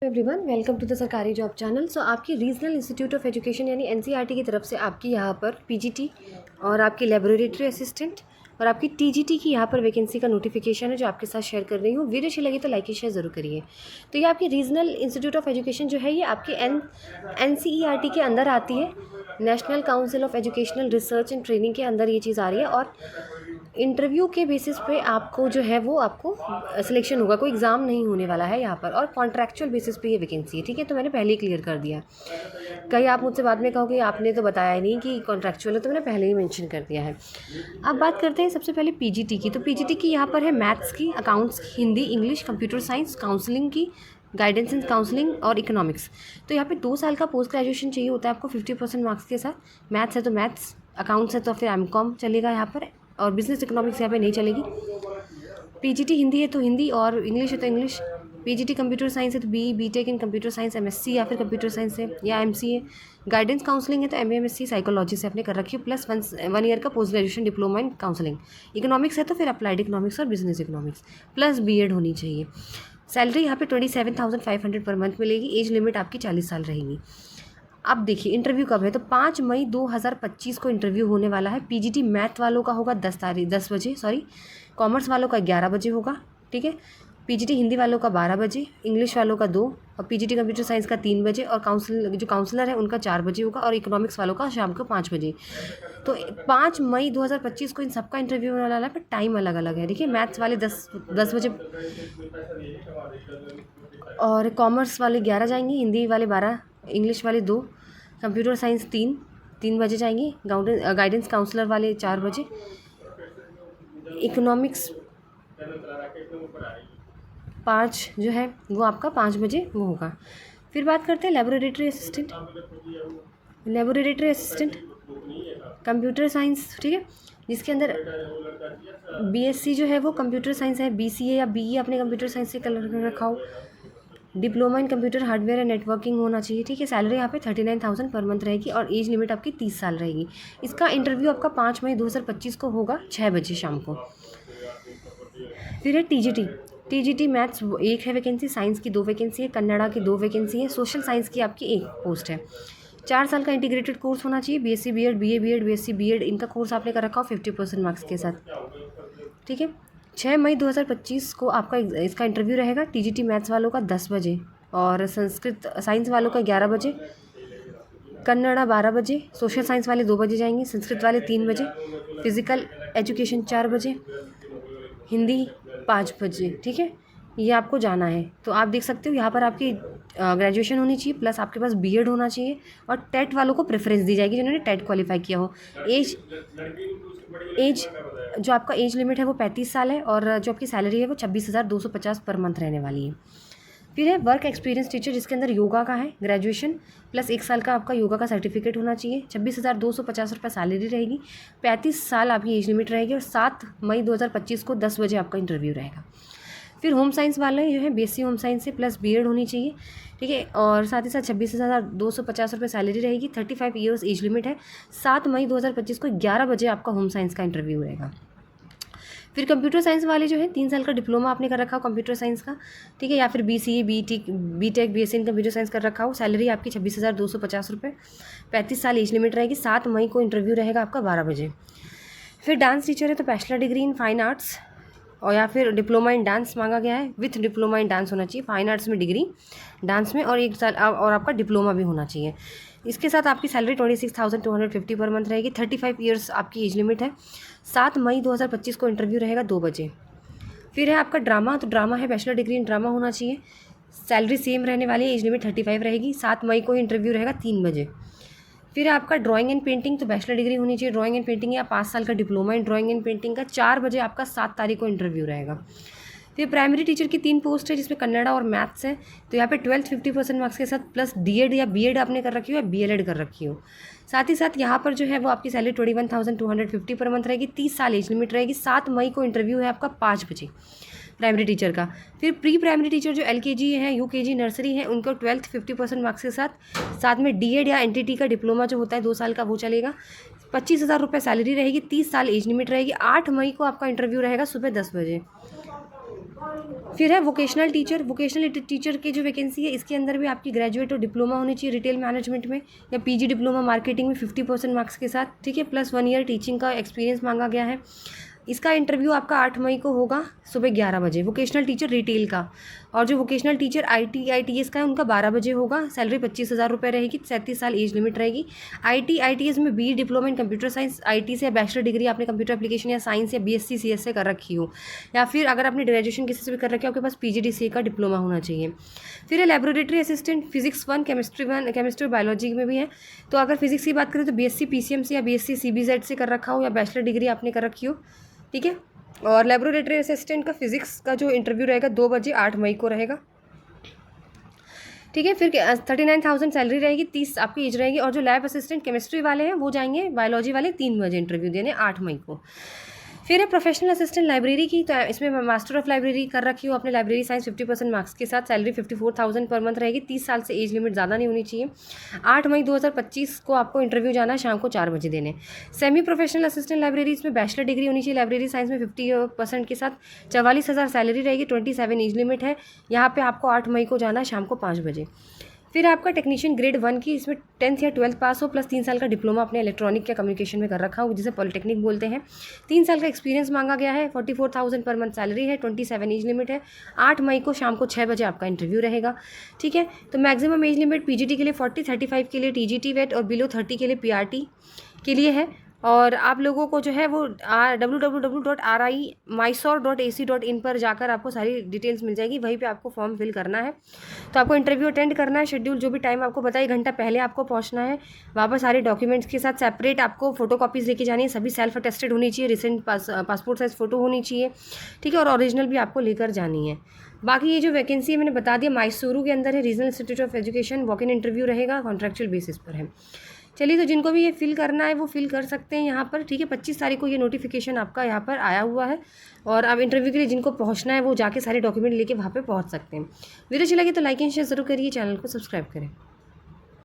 Everyone, welcome to the सरकारी job channel. सो आपकी regional institute of education यानी NCERT की तरफ से आपकी यहाँ पर पीजीटी और आपकी लेबोरेटरी असिस्टेंट और आपकी टीजीटी की यहाँ पर वैकेंसी का नोटिफिकेशन है जो आपके साथ शेयर कर रही हूँ। वीडियो अच्छी लगी तो लाइक शेयर ज़रूर करिए। तो ये आपकी रीजनल इंस्टीट्यूट ऑफ एजुकेशन जो है ये आपके एनसीईआरटी के अंदर आती है। National council of educational research and training के अंदर ये चीज़ आ रही है और इंटरव्यू के बेसिस पे आपको जो है वो आपको सिलेक्शन होगा। कोई एग्ज़ाम नहीं होने वाला है यहाँ पर और कॉन्ट्रैक्चुअल बेसिस पे ये वैकेंसी है। ठीक है, तो मैंने पहले ही क्लियर कर दिया। कहीं आप मुझसे बाद में कहोगे आपने तो बताया नहीं कि कॉन्ट्रैक्चुअल है, तो मैंने पहले ही मेंशन कर दिया है। अब बात करते हैं सबसे पहले पीजीटी की। तो पीजीटी की यहाँ पर है मैथ्स की, अकाउंट्स की, Hindi, English, computer science, counselling की, गाइडेंस एंड काउंसलिंग और इकोनॉमिक्स। तो यहाँ पे 2 साल का पोस्ट ग्रेजुएशन चाहिए होता है आपको 50% मार्क्स के साथ। मैथ्स है तो मैथ्स, अकाउंट्स है तो फिर एमकॉम चलेगा यहाँ पर, और बिजनेस इकोनॉमिक्स यहाँ पे नहीं चलेगी। पीजीटी हिंदी है तो हिंदी और इंग्लिश है तो इंग्लिश। पीजीटी कंप्यूटर साइंस है तो BTech in computer science, MSc या फिर कंप्यूटर साइंस है या एमसीए। गाइडेंस काउंसलिंग है तो एमएससी साइकोलॉजी से आपने कर रखी है, प्लस 1 ईयर का post graduation diploma in counselling. Economics है तो फिर अप्लाइड इकोनॉमिक्स और बिजनेस इकोनॉमिक्स, प्लस बीएड होनी चाहिए। सैलरी यहाँ पे 27,500 पर मंथ मिलेगी। एज लिमिट आपकी 40 साल रहेगी। अब देखिए इंटरव्यू कब है, तो 5 मई 2025 को इंटरव्यू होने वाला है। पीजीटी मैथ वालों का होगा 10 बजे, कॉमर्स वालों का 11 बजे होगा। ठीक है, पीजीटी हिंदी वालों का 12 बजे, इंग्लिश वालों का 2, और पीजीटी कंप्यूटर साइंस का 3 बजे, और काउंसलर है उनका 4 बजे होगा, और इकोनॉमिक्स वालों का शाम को 5 बजे। तो 5 मई 2025 को इन सबका इंटरव्यू होने वाला है, पर टाइम अलग अलग है। देखिए मैथ्स वाले 10 बजे और कॉमर्स वाले 11 जाएंगे, हिंदी वाले 12, इंग्लिश वाले 2, कंप्यूटर साइंस 3 बजे जाएंगे, गाइडेंस काउंसलर वाले 4 बजे, इकोनॉमिक्स 5 जो है वो आपका 5 बजे वो होगा। फिर बात करते हैं लेबोरेटरी असिस्टेंट कंप्यूटर साइंस। ठीक है, जिसके अंदर बीएससी जो है वो कंप्यूटर साइंस है, बीसीए या बीई आपने कंप्यूटर साइंस से कर रखा हो, diploma in computer hardware and networking होना चाहिए। ठीक है, सैलरी यहाँ पे 39,000 पर मंथ रहेगी और एज लिमिट आपकी 30 साल रहेगी। इसका इंटरव्यू आपका 5 मई 2025 को होगा 6 बजे शाम को। फिर है टीजीटी मैथ्स 1 है वैकेंसी, साइंस की 2 वैकेंसी है, कन्नड़ा की 2 वैकेंसी है, सोशल साइंस की आपकी 1 पोस्ट है। 4 साल का इंटीग्रेटेड कोर्स होना चाहिए। BSc BEd, BA BEd, BSc BEd इनका कोर्स आपने कर रखा हो 50% मार्क्स के साथ। ठीक है, 6 मई 2025 को आपका इसका इंटरव्यू रहेगा। टीजीटी मैथ्स वालों का 10 बजे और साइंस वालों का 11 बजे, कन्नड़ा 12 बजे, सोशल साइंस वाले 2 बजे जाएंगे, संस्कृत वाले 3 बजे, फिजिकल एजुकेशन 4 बजे, हिंदी 5 बजे। ठीक है, ये आपको जाना है। तो आप देख सकते हो यहाँ पर आपकी ग्रेजुएशन होनी चाहिए, प्लस आपके पास बीएड होना चाहिए, और टेट वालों को प्रेफरेंस दी जाएगी जिन्होंने टेट क्वालिफाई किया हो। एज जो आपका एज लिमिट है वो 35 साल है, और जो आपकी सैलरी है वो 26,250 पर मंथ रहने वाली है। फिर है वर्क एक्सपीरियंस टीचर, जिसके अंदर योगा का है ग्रेजुएशन, प्लस 1 साल का आपका योगा का सर्टिफिकेट होना चाहिए। 26,250 रुपये सैलरी रहेगी, 35 साल आपकी एज लिमिट रहेगी, और 7 मई 2025 को 10 बजे आपका इंटरव्यू रहेगा। फिर होम साइंस वाले जो है बीएससी होम साइंस से प्लस बीएड होनी चाहिए। ठीक है, और साथ ही साथ 26,250 रुपये सैलरी रहेगी, 35 ईयर्स एज लिमिट है। 7 मई 2025 को 11 बजे आपका होम साइंस का इंटरव्यू रहेगा। फिर कंप्यूटर साइंस वाले जो है 3 साल का डिप्लोमा आपने कर रखा हो कंप्यूटर साइंस का, ठीक है, या फिर BCA BTech BSc in computer science कर रखा हो। सैलरी आपकी 26,250 रुपये, 35 साल एज लिमिट रहेगी। 7 मई को इंटरव्यू रहेगा आपका 12 बजे। फिर डांस टीचर है तो bachelor degree in fine arts और या फिर डिप्लोमा इन डांस मांगा गया है, विथ डिप्लोमा इन डांस होना चाहिए। फाइन आर्ट्स में डिग्री, डांस में, और 1 साल और आपका डिप्लोमा भी होना चाहिए। इसके साथ आपकी सैलरी 26,250 पर मंथ रहेगी, 35 ईयर्स आपकी एज लिमिट है। 7 मई 2025 को इंटरव्यू रहेगा 2 बजे। फिर है आपका ड्रामा, तो ड्रामा है बैचलर डिग्री इन ड्रामा होना चाहिए, सैलरी सेम रहने वाली है, एज लिमिट 35 रहेगी। 7 मई को इंटरव्यू रहेगा 3 बजे। फिर है आपका ड्राइंग एंड पेंटिंग, तो बैचलर डिग्री होनी चाहिए ड्राइंग एंड पेंटिंग, या 5 साल का diploma in drawing and painting का। 4 बजे आपका 7 तारीख को इंटरव्यू रहेगा। फिर प्राइमरी टीचर की 3 पोस्ट है, जिसमें कन्नड़ा और मैथ्स है। तो यहाँ पे 12th 50% मार्क्स के साथ, प्लस डीएड या बीएड आपने कर रखी हो या बीएलएड कर रखी हो। साथ ही साथ यहाँ पर जो है वो आपकी सैलरी 21,250 पर मंथ रहेगी, 30 साल एज लिमिट रहेगी। 7 मई को इंटरव्यू है आपका 5 बजे प्राइमरी टीचर का। फिर प्री प्राइमरी टीचर जो एलकेजी है, यूकेजी, नर्सरी है, उनको 12th 50% मार्क्स के साथ में डीएड या एनटीटी का डिप्लोमा जो होता है 2 साल का वो चलेगा। 25,000 रुपये सैलरी रहेगी, 30 साल एज लिमिट रहेगी। 8 मई को आपका इंटरव्यू रहेगा सुबह 10 बजे। फिर है वोकेशनल टीचर की जो वैकेंसी है, इसके अंदर भी आपकी ग्रेजुएट और डिप्लोमा होनी चाहिए रिटेल मैनेजमेंट में, या पीजी डिप्लोमा मार्केटिंग में 50% मार्क्स के साथ, ठीक है, प्लस 1 ईयर टीचिंग का एक्सपीरियंस मांगा गया है। इसका इंटरव्यू आपका 8 मई को होगा सुबह 11 बजे, वोकेशनल टीचर रिटेल का। और जो वोकेशनल टीचर ITS का है उनका 12 बजे होगा। सैलरी 25,000 रुपये रहेगी, 37 साल एज लिमिट रहेगी। ITS में BE diploma in computer science, IT से बैचलर डिग्री आपने कंप्यूटर एप्लीकेशन या साइंस या BSc CS से कर रखी हो, या फिर अगर आपने ग्रेजुएशन किसी से भी कर रखी हो, आपके पास PGDCA का डिप्लोमा होना चाहिए। फिर है laboratory assistant, physics 1, chemistry biology में भी है। तो अगर फिजिक्स की बात करें तो BSc PCM से या BSc CBZ से कर रखा हो, या बैचलर डिग्री आपने कर रखी हो, ठीक है। और लेबोरेटरी असिस्टेंट का फिजिक्स का जो इंटरव्यू रहेगा 2 बजे 8 मई को रहेगा, ठीक है। फिर 39,000 सैलरी रहेगी, 30 आपकी एज रहेगी। और जो लैब असिस्टेंट केमिस्ट्री वाले हैं वो जाएंगे, बायोलॉजी वाले 3 बजे इंटरव्यू देने 8 मई को। फिर है प्रोफेशनल असिस्टेंट लाइब्रेरी की, तो इसमें मास्टर ऑफ लाइब्रेरी कर रखी हो अपने, लाइब्रेरी साइंस 50% मार्क्स के साथ, सैलरी 54,000 पर मंथ रहेगी, 30 साल से एज लिमिट ज़्यादा नहीं होनी चाहिए। 8 मई 2025 को आपको इंटरव्यू जाना है शाम को 4 बजे देने। सेमी प्रोफेशनल असिस्टेंट लाइब्रेरी, इसमें बैचलर डिग्री होनी चाहिए लाइब्रेरी साइंस में 50% के साथ, 44,000 सैलरी रहेगी, 27 एज लिमिट है। यहाँ पर आपको 8 मई को जाना है शाम को 5 बजे। फिर आपका टेक्नीशियन ग्रेड 1 की, इसमें 10th या 12th पास हो प्लस 3 साल का डिप्लोमा अपने इलेक्ट्रॉनिक या कम्युनिकेशन में कर रखा हो, जिसे पॉलिटेक्निक बोलते हैं। 3 साल का एक्सपीरियंस मांगा गया है, 44,000 पर मंथ सैलरी है, 27 एज लिमिट है। 8 मई को शाम को 6 बजे आपका इंटरव्यू रहेगा, ठीक है। तो मैक्सिमम एज लिमिट PGT के लिए 40, 35 के लिए TGT वेट और बिलो 30 के लिए PRT के लिए है। और आप लोगों को जो है वो www.ri-mysore.ac.in पर जाकर आपको सारी डिटेल्स मिल जाएगी, वहीं पे आपको फॉर्म फिल करना है। तो आपको इंटरव्यू अटेंड करना है, शेड्यूल जो भी टाइम आपको बताया 1 घंटा पहले आपको पहुंचना है। वापस सारे डॉक्यूमेंट्स के साथ सेपरेट आपको फोटो कॉपीज़ लेके जानी है, सभी सेल्फ अटेस्टेड होनी चाहिए, रिसेंट पासपोर्ट साइज फ़ोटो होनी चाहिए, ठीक है, और ओरिजिनल भी आपको लेकर जानी है। बाकी ये जो वैकेंसी है मैंने बता दिया, मैसूरू के अंदर है, regional institute of education, walk in interview रहेगा, कॉन्ट्रेक्चुअल बेसिस पर है। चलिए, तो जिनको भी ये फिल करना है वो फिल कर सकते हैं यहाँ पर, ठीक है। 25 तारीख को ये नोटिफिकेशन आपका यहाँ पर आया हुआ है, और अब इंटरव्यू के लिए जिनको पहुँचना है वो जाके सारे डॉक्यूमेंट लेके वहाँ पे पहुँच सकते हैं। वीडियो अच्छा लगे तो लाइक एंड शेयर ज़रूर करिए, चैनल को सब्सक्राइब करें।